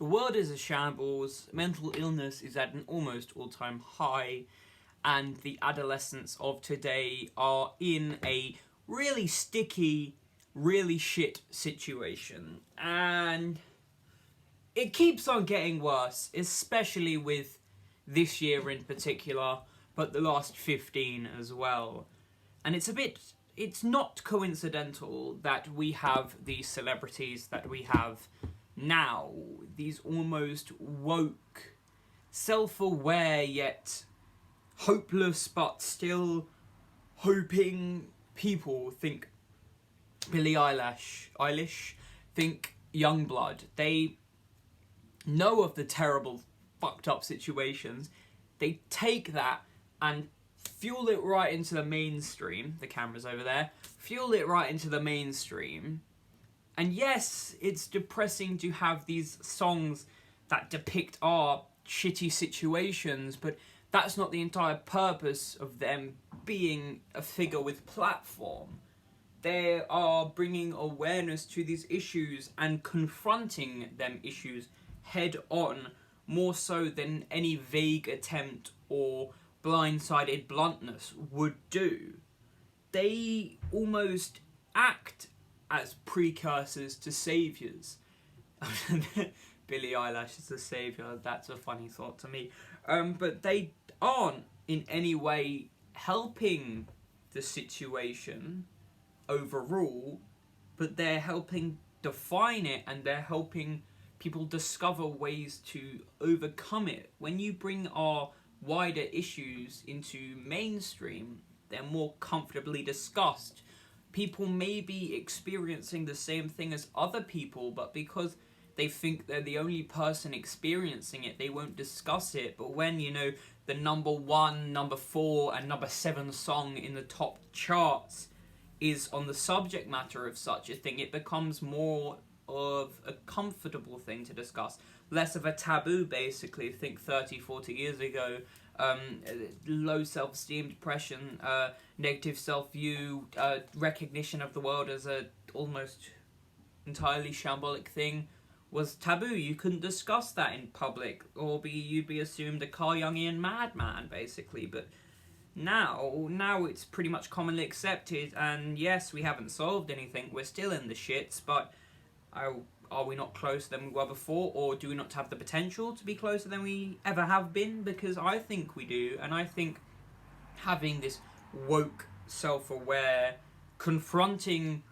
The world is a shambles, mental illness is at an almost all-time high, and the adolescents of today are in a really sticky, really shit situation. And it keeps on getting worse, especially with this year in particular, but the last 15 as well. And it's not coincidental that we have these celebrities that we have now, these almost woke, self-aware yet hopeless but still hoping people. Think Billie Eilish, think Youngblood. They know of the terrible, fucked up situations. They take that and fuel it right into the mainstream. The camera's over there. Fuel it right into the mainstream. And yes, it's depressing to have these songs that depict our shitty situations, but that's not the entire purpose of them being a figure with platform. They are bringing awareness to these issues and confronting them issues head on, more so than any vague attempt or blindsided bluntness would do. They almost act as precursors to saviours. Billie Eilish is a saviour, that's a funny thought to me. But they aren't in any way helping the situation overall, but they're helping define it, and they're helping people discover ways to overcome it. When you bring our wider issues into mainstream, they're more comfortably discussed. People may be experiencing the same thing as other people, but because they think they're the only person experiencing it, they won't discuss it. But when, the number 1, number 4, and number 7 song in the top charts is on the subject matter of such a thing, it becomes more of a comfortable thing to discuss. Less of a taboo, basically. Think 30, 40 years ago. Low self-esteem, depression, negative self-view, recognition of the world as a almost entirely shambolic thing was taboo. You couldn't discuss that in public, or you'd be assumed a Carl Jungian madman, basically. But now it's pretty much commonly accepted, and yes, we haven't solved anything. We're still in the shits, but are we not closer than we were before, or do we not have the potential to be closer than we ever have been? Because I think we do, and I think having this woke, self-aware, confronting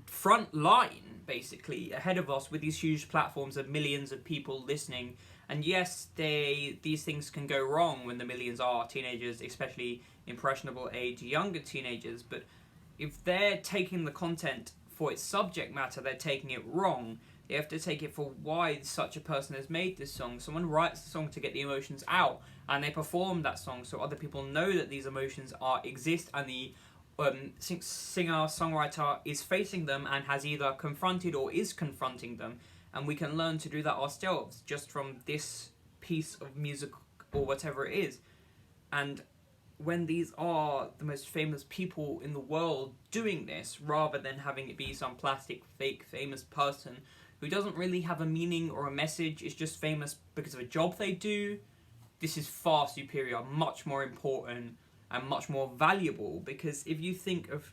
front line, basically, ahead of us with these huge platforms of millions of people listening, and yes, these things can go wrong when the millions are teenagers, especially impressionable age, younger teenagers, but if they're taking the content for its subject matter, they're taking it wrong. They have to take it for why such a person has made this song. Someone writes the song to get the emotions out, and they perform that song so other people know that these emotions exist, and the singer-songwriter is facing them and has either confronted or is confronting them, and we can learn to do that ourselves just from this piece of music or whatever it is. And when these are the most famous people in the world doing this, rather than having it be some plastic, fake, famous person who doesn't really have a meaning or a message, is just famous because of a job they do, this is far superior, much more important, and much more valuable. Because if you think of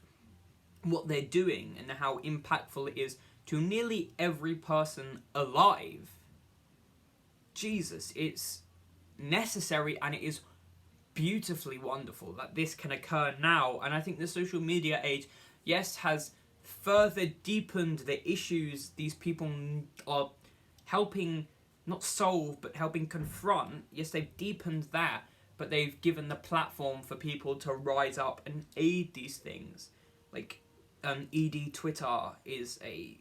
what they're doing and how impactful it is to nearly every person alive, Jesus, it's necessary, and it is beautifully wonderful that this can occur now. And I think the social media age, yes, has further deepened the issues these people are helping not solve but helping confront. Yes, they've deepened that, but they've given the platform for people to rise up and aid these things. Like ED Twitter is a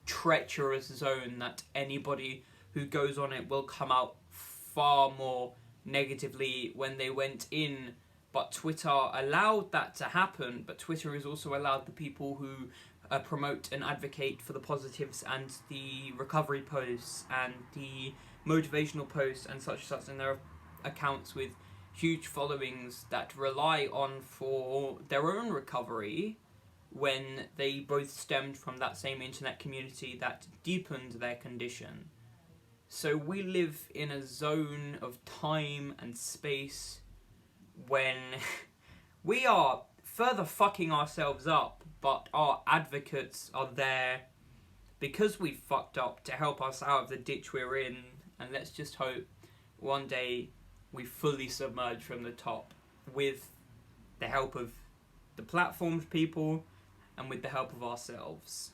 treacherous zone that anybody who goes on it will come out far more negatively when they went in, but Twitter allowed that to happen. But Twitter has also allowed the people who promote and advocate for the positives and the recovery posts and the motivational posts and such, and there are accounts with huge followings that rely on for their own recovery when they both stemmed from that same internet community that deepened their condition. So we live in a zone of time and space when we are further fucking ourselves up, but our advocates are there because we fucked up to help us out of the ditch we're in, and let's just hope one day we fully submerge from the top with the help of the platforms people and with the help of ourselves.